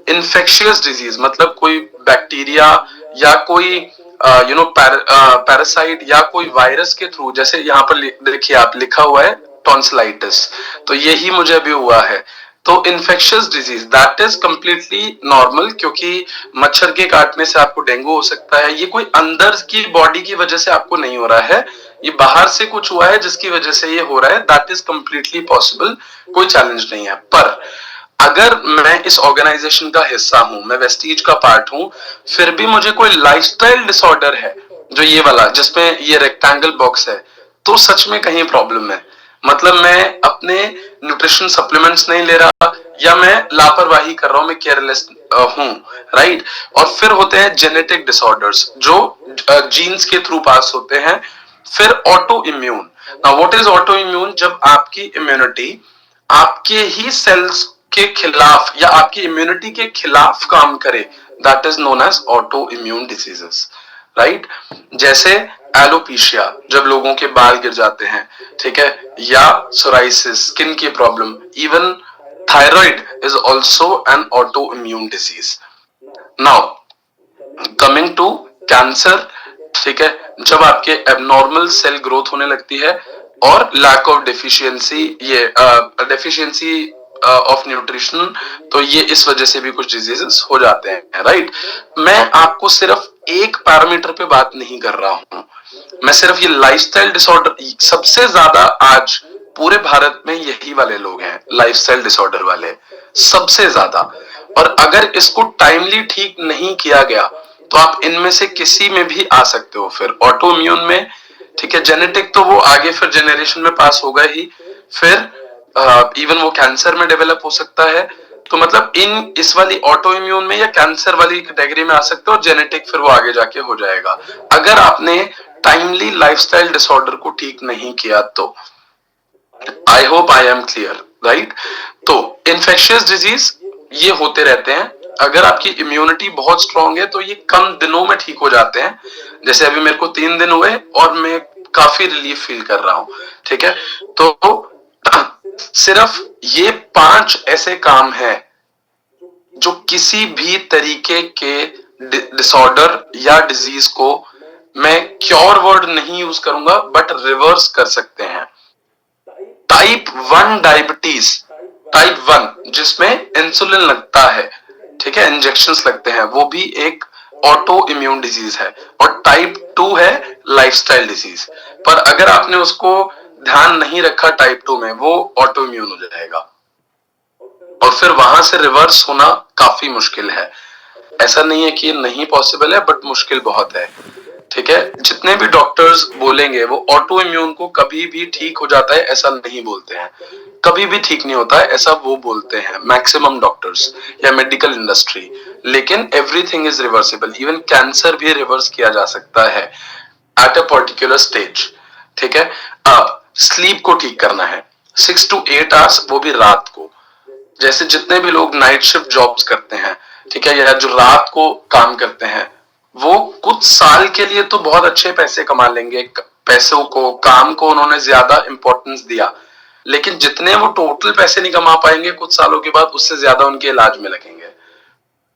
Infectious disease मतलब कोई bacteria या कोई पैरासाइट या कोई वायरस के थ्रू, जैसे यहाँ पर देखिए आप लिखा हुआ है टॉन्सिलाइटिस, तो यही मुझे अभी हुआ है। तो infectious disease that is completely normal, क्योंकि मच्छर के काटने से आपको डेंगू हो सकता है। ये कोई अंदर की बॉडी की वजह से आपको नहीं हो रहा है, ये बाहर से कुछ हुआ है जिसकी वजह से ये हो रहा है, दैट इज कंप्लीटली पॉसिबल, कोई चैलेंज नहीं है। पर अगर मैं इस ऑर्गेनाइजेशन का हिस्सा हूं, मैं वेस्टीज का पार्ट हूं, फिर भी मुझे कोई लाइफस्टाइल डिसऑर्डर है, जो ये वाला जिसमें ये रेक्टेंगल बॉक्स है, तो सच में कहीं प्रॉब्लम है। मतलब मैं अपने न्यूट्रिशन सप्लीमेंट्स नहीं ले रहा, या मैं लापरवाही कर रहा हूं, मैं केयरलेस हूं, राइट। और फिर होते हैं जेनेटिक डिसऑर्डर्स जो जीन्स के थ्रू पास होते हैं। फिर auto immune. Now what is auto immune? जब आपकी इम्यूनिटी आपके ही सेल्स के खिलाफ या आपकी इम्यूनिटी के खिलाफ काम करे, that is known as autoimmune diseases, right. जैसे एलोपीशिया, जब लोगों के बाल गिर जाते हैं, ठीक है, या सोराइसिस, स्किन की problem, even thyroid is also an autoimmune disease. Now coming to cancer, ठीक है, जब आपके एबनॉर्मल सेल ग्रोथ होने लगती है और लैक ऑफ डेफिशिएंसी, ये डेफिशिएंसी ऑफ न्यूट्रिशन, तो ये इस वजह से भी कुछ डिजीजेस हो जाते हैं, राइट। मैं आपको सिर्फ एक पैरामीटर पे बात नहीं कर रहा हूं, मैं सिर्फ ये लाइफस्टाइल डिसऑर्डर, सबसे ज्यादा आज पूरे भारत में यही वाले लोग हैं लाइफस्टाइल डिसऑर्डर वाले, सबसे ज्यादा। और अगर इसको टाइमली ठीक नहीं किया गया तो आप इनमें से किसी में भी आ सकते हो, फिर ऑटो इम्यून में, ठीक है। जेनेटिक तो वो आगे फिर जेनरेशन में पास होगा ही, फिर इवन वो कैंसर में डेवलप हो सकता है। तो मतलब इस वाली ऑटो इम्यून में या कैंसर वाली कैटेगरी में आ सकते हो, जेनेटिक फिर वो आगे जाके हो जाएगा, अगर आपने टाइमली लाइफस्टाइल डिसऑर्डर को ठीक नहीं किया तो। I hope I am clear, right. तो इन्फेक्शियस डिजीज ये होते रहते हैं, अगर आपकी इम्यूनिटी बहुत स्ट्रांग है तो ये कम दिनों में ठीक हो जाते हैं। जैसे अभी मेरे को 3 दिन हुए और मैं काफी रिलीफ फील कर रहा हूं, ठीक है। तो सिर्फ ये 5 ऐसे काम हैं जो किसी भी तरीके के डिसऑर्डर या डिजीज को, मैं क्योर वर्ड नहीं यूज करूंगा बट रिवर्स कर सकते हैं। टाइप 1 डायबिटीज, टाइप 1 जिसमें इंसुलिन लगता है, ठीक है, इंजेक्शंस लगते हैं, वो भी एक ऑटो इम्यून डिजीज है। और टाइप 2 है लाइफस्टाइल डिजीज, पर अगर आपने उसको ध्यान नहीं रखा टाइप 2 में, वो ऑटो इम्यून हो जाएगा और फिर वहां से रिवर्स होना काफी मुश्किल है। ऐसा नहीं है कि नहीं पॉसिबल है, बट मुश्किल बहुत है, ठीक है। जितने भी डॉक्टर्स बोलेंगे वो ऑटो इम्यून को कभी भी ठीक हो जाता है ऐसा नहीं बोलते हैं, कभी भी ठीक नहीं होता है ऐसा वो बोलते हैं मैक्सिमम डॉक्टर्स या मेडिकल इंडस्ट्री। लेकिन everything is reversible, even cancer भी रिवर्स किया जा सकता है एट अ पर्टिकुलर स्टेज, ठीक है। अब स्लीप को ठीक करना है, 6 to 8 आवर्स, वो भी रात को। जैसे जितने भी लोग नाइट शिफ्ट जॉब्स करते हैं, ठीक है, या जो रात को काम करते हैं, वो कुछ साल के लिए तो बहुत अच्छे पैसे कमा लेंगे, पैसों को, काम को उन्होंने ज्यादा इंपॉर्टेंस दिया, लेकिन जितने वो टोटल पैसे नहीं कमा पाएंगे कुछ सालों के बाद, उससे ज्यादा उनके इलाज में लगेंगे,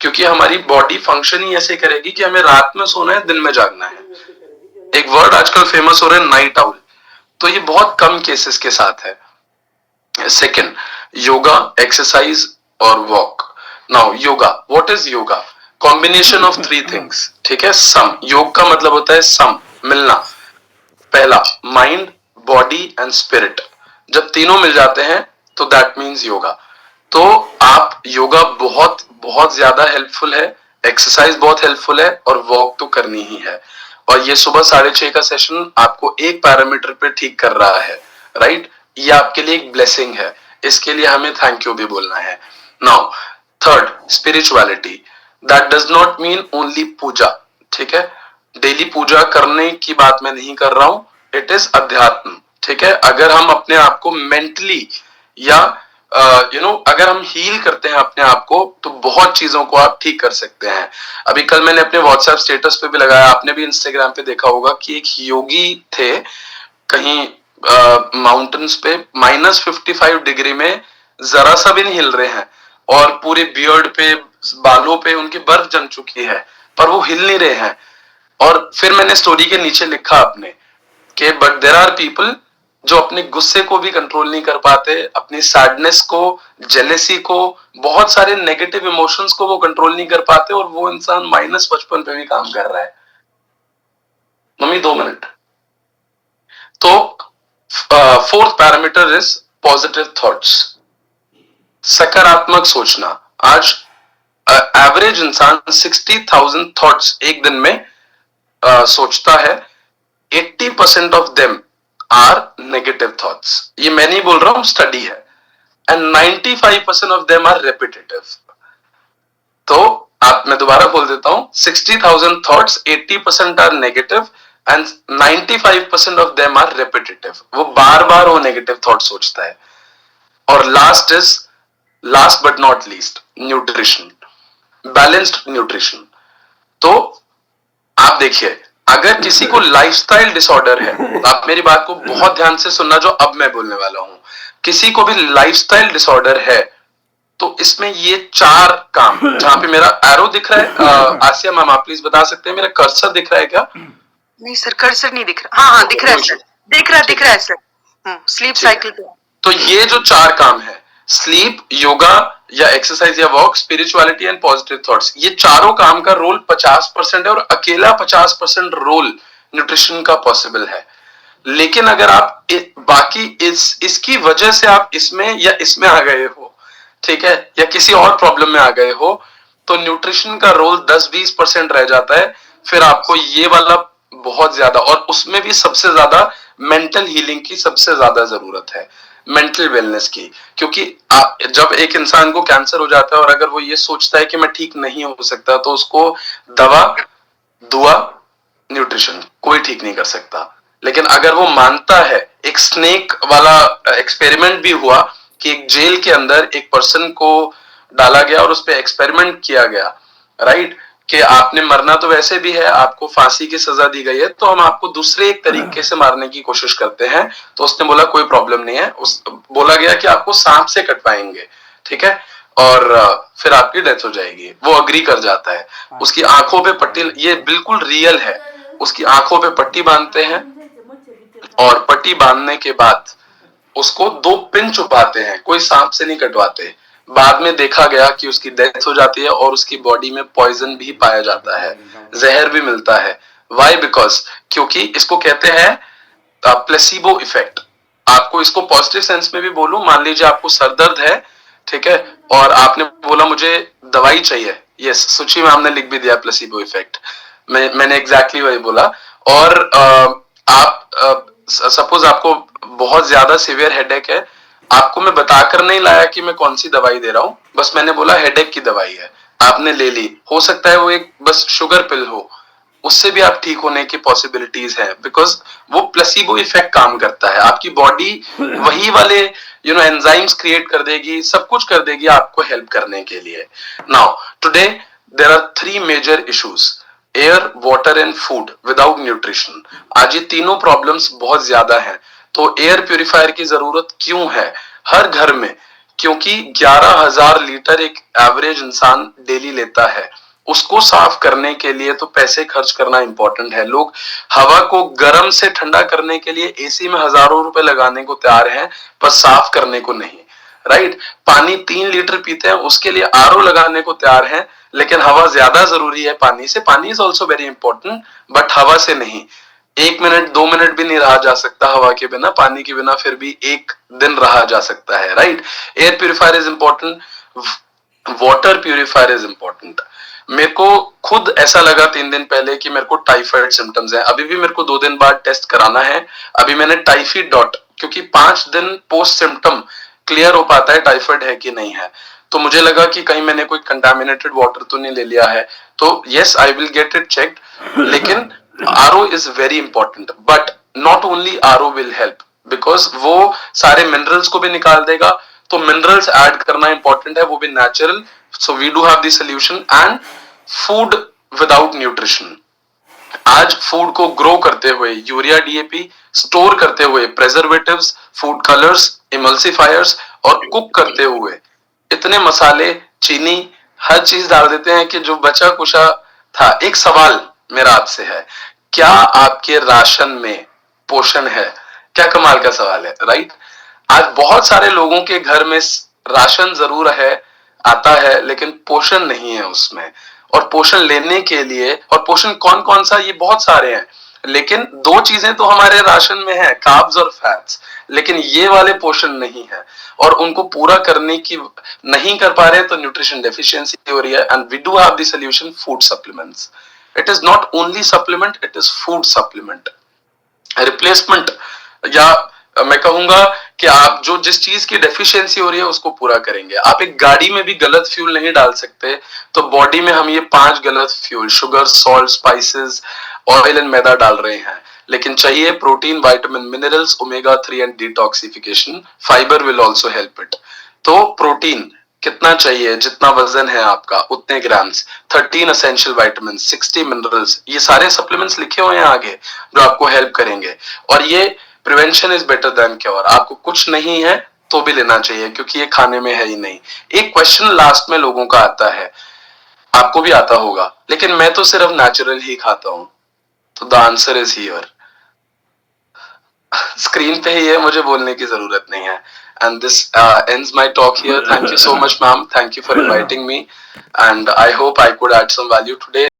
क्योंकि हमारी बॉडी फंक्शन ही ऐसे करेगी कि हमें रात में सोना है, दिन में जागना है। एक वर्ड आजकल फेमस हो रहा है नाइट आउल, तो ये बहुत कम केसेस के साथ है। सेकंड, योगा, एक्सरसाइज और walk. Now yoga, what is yoga? Combination of 3 things, ठीक है। सम, योग का मतलब होता है सम, मिलना। पहला, माइंड, बॉडी एंड स्पिरिट, जब तीनों मिल जाते हैं तो दैट मीन्स योगा। तो आप योगा बहुत बहुत ज्यादा हेल्पफुल है, एक्सरसाइज बहुत हेल्पफुल है, और वॉक तो करनी ही है। और ये सुबह 6:30 का सेशन आपको एक पैरामीटर पे ठीक कर रहा है, राइट। ये आपके लिए एक ब्लेसिंग है, इसके लिए हमें थैंक यू भी बोलना है। Now third, spirituality, that does not mean only puja, ठीक है। डेली पूजा करने की बात मैं नहीं कर रहा हूं, इट इज अध्यात्म, ठीक है। अगर हम अपने आप को मेंटली या अगर हम हील करते हैं अपने आप को, तो बहुत चीजों को आप ठीक कर सकते हैं। अभी कल मैंने अपने व्हाट्सएप स्टेटस पे भी लगाया, आपने भी इंस्टाग्राम पे देखा होगा कि एक योगी थे कहीं माउंटेन्स पे, -55 डिग्री में, जरा सा भी नहीं हिल रहे हैं, और पूरे बियर्ड पे बालों पे उनकी बर्फ जम चुकी है, पर वो हिल नहीं रहे हैं। और फिर मैंने स्टोरी के नीचे लिखा अपने कि बट देयर आर पीपल जो अपने गुस्से को भी कंट्रोल नहीं कर पाते, अपनी सैडनेस को, जेलेसी को, बहुत सारे नेगेटिव इमोशंस को वो कंट्रोल नहीं कर पाते, और वो इंसान -55 पे भी काम कर रहा है। मम्मी 2 मिनट। तो fourth parameter is positive thoughts, सकारात्मक सोचना। आज एवरेज इंसान 60,000 थॉट्स एक दिन में सोचता है। 80% of them are negative thoughts. ये मैं नहीं बोल रहा हूं, स्टडी है। And 95% of them are repetitive. तो आप, मैं दोबारा बोल देता हूं, 60,000 thoughts, 80% are negative and 95% of them are repetitive. वो बार बार वो नेगेटिव थॉट सोचता है। और last but not least, nutrition, balanced nutrition. तो आप देखिए, अगर किसी को लाइफस्टाइल डिसऑर्डर है, तो आप मेरी बात को बहुत ध्यान से सुनना जो अब मैं बोलने वाला हूं। किसी को भी लाइफस्टाइल डिसऑर्डर है, तो इसमें ये 4 काम, जहां पे मेरा एरो दिख रहा है, आसिया मैम आप प्लीज बता सकते हैं, मेरा कर्सर दिख रहा है क्या? नहीं सर, कर्सर नहीं दिख रहा। हाँ दिख रहा है सर, दिख रहा है सर। स्लीप साइकिल पे। तो ये जो 4 काम है, स्लीप, योगा या एक्सरसाइज या walk, spirituality and positive thoughts, ये चारों काम का रोल 50% है, और अकेला 50% रोल न्यूट्रिशन का पॉसिबल है। लेकिन अगर आप बाकी इसकी वजह से आप इसमें या इसमें आ गए हो, ठीक है, या किसी और प्रॉब्लम में आ गए हो, तो न्यूट्रिशन का रोल 10-20% रह जाता है। फिर आपको ये वाला बहुत ज्यादा, और उसमें भी सबसे ज्यादा मेंटल हीलिंग की सबसे ज्यादा जरूरत है, मेंटल वेलनेस की। क्योंकि जब एक इंसान को कैंसर हो जाता है और अगर वो ये सोचता है कि मैं ठीक नहीं हो सकता, तो उसको दवा, दुआ, न्यूट्रिशन कोई ठीक नहीं कर सकता। लेकिन अगर वो मानता है, एक स्नेक वाला एक्सपेरिमेंट भी हुआ कि एक जेल के अंदर एक पर्सन को डाला गया और उस पर एक्सपेरिमेंट किया गया, राइट, कि आपने मरना तो वैसे भी है, आपको फांसी की सजा दी गई है, तो हम आपको दूसरे एक तरीके से मारने की कोशिश करते हैं। तो उसने बोला कोई प्रॉब्लम नहीं है, बोला गया कि आपको सांप से कटवाएंगे, ठीक है, और फिर आपकी डेथ हो जाएगी। वो अग्री कर जाता है। उसकी आंखों पे पट्टी, ये बिल्कुल रियल है, उसकी आंखों पे पट्टी बांधते हैं, और पट्टी बांधने के बाद उसको 2 पिन चुपाते हैं, कोई सांप से नहीं कटवाते। बाद में देखा गया कि उसकी डेथ हो जाती है और उसकी बॉडी में पॉइजन भी पाया जाता है, जहर भी मिलता है। वाई? बिकॉज क्योंकि इसको कहते हैं प्लेसिबो इफेक्ट। आपको इसको पॉजिटिव सेंस में भी बोलूं, मान लीजिए आपको सर दर्द है, ठीक है, और आपने बोला मुझे दवाई चाहिए, यस, सुची मैम ने लिख भी दिया प्लेसिबो इफेक्ट, मैंने एग्जैक्टली वही बोला। और आप सपोज आपको बहुत ज्यादा सीवियर हेडेक है, आपको मैं बताकर नहीं लाया कि मैं कौन सी दवाई दे रहा हूं, बस मैंने बोला हेडेक की दवाई है, आपने ले ली, हो सकता है वो एक बस शुगर पिल हो, उससे भी आप ठीक होने की पॉसिबिलिटीज है, बिकॉज वो प्लेसिबो इफेक्ट काम करता है। आपकी बॉडी वही वाले एंजाइम्स क्रिएट कर देगी, सब कुछ कर देगी आपको हेल्प करने के लिए। Now today there are 3 major issues, air, water and food without nutrition. आज ये तीनों प्रॉब्लम्स बहुत ज्यादा हैं। तो एयर प्यूरिफायर की जरूरत क्यों है हर घर में? क्योंकि 11,000 लीटर एक एवरेज इंसान डेली लेता है। उसको साफ करने के लिए तो पैसे खर्च करना इंपॉर्टेंट है। लोग हवा को गर्म से ठंडा करने के लिए एसी में हजारों रुपए लगाने को तैयार हैं, पर साफ करने को नहीं, राइट। पानी 3 लीटर पीते हैं, उसके लिए आरओ लगाने को तैयार हैं, लेकिन हवा ज्यादा जरूरी है पानी से। पानी is also very important, but हवा से नहीं। 1 मिनट 2 मिनट भी नहीं रहा जा सकता हवा के बिना, पानी के बिना फिर भी 1 दिन रहा जा सकता है, right. Air purifier is important, water purifier is important. मेरे को खुद ऐसा लगा 3 दिन पहले कि मेरे को टाइफाइड सिम्टम्स है, अभी भी मेरे को 2 दिन बाद टेस्ट कराना है। अभी मैंने टाइफाइड डॉट, क्योंकि 5 दिन पोस्ट सिम्टम क्लियर हो पाता है टाइफाइड है कि नहीं है। तो मुझे लगा कि कहीं मैंने कोई कंटामिनेटेड वाटर तो नहीं ले लिया है, तो yes I will get it checked. लेकिन RO is very important, but not only RO will help, because वो सारे मिनरल्स को भी निकाल देगा। तो मिनरल्स ऐड करना इंपॉर्टेंट है, वो भी natural. So we do have the solution. And food without nutrition, आज फूड को ग्रो करते हुए यूरिया डीएपी, स्टोर करते हुए प्रेजर्वेटिव्स, फूड कलर्स, इमल्सिफायर्स, और कुक करते हुए इतने मसाले, चीनी, हर चीज डाल देते हैं कि जो बचा कुचा था। एक सवाल मेरा आपसे है, क्या आपके राशन में पोषण है? क्या कमाल का सवाल है, राइट? आज बहुत सारे लोगों के घर में राशन जरूर है, आता है, लेकिन पोषण नहीं है उसमें। और पोषण लेने के लिए, और पोषण कौन कौन सा, ये बहुत सारे हैं, लेकिन दो चीजें तो हमारे राशन में है, कार्ब्स और फैट्स, लेकिन ये वाले पोषण नहीं है। और उनको पूरा करने की नहीं कर पा रहे हैं, तो न्यूट्रिशन डेफिशिएंसी हो रही है। And we do have the solution, food supplements. It is not only supplement, it is food supplement replacement. या मैं कहूंगा कि आप जो जिस चीज की डेफिशिएंसी हो रही है उसको पूरा करेंगे। आप एक गाड़ी में भी गलत फ्यूल नहीं डाल सकते, तो बॉडी में हम ये 5 गलत fuel, sugar, salt, spices, oil and maida डाल रहे हैं। लेकिन चाहिए protein, vitamin, minerals, omega 3 and detoxification. Fibre will also help it. तो प्रोटीन कितना चाहिए? जितना वजन है आपका उतने ग्राम्स। 13 एसेंशियल विटामिन, 60 मिनरल्स, ये सारे सप्लीमेंट्स लिखे हुए हैं आगे जो आपको हेल्प करेंगे। और ये prevention is better than cure. आपको कुछ नहीं है तो भी लेना चाहिए, क्योंकि ये खाने में है ही नहीं। एक क्वेश्चन लास्ट में लोगों का आता है, आपको भी आता होगा, लेकिन मैं तो सिर्फ नेचुरल ही खाता हूं। तो the answer is here. Screen पे ही है, मुझे बोलने की जरूरत नहीं है। And this ends my talk here. Thank you so much, ma'am. Thank you for inviting me, and I hope I could add some value today.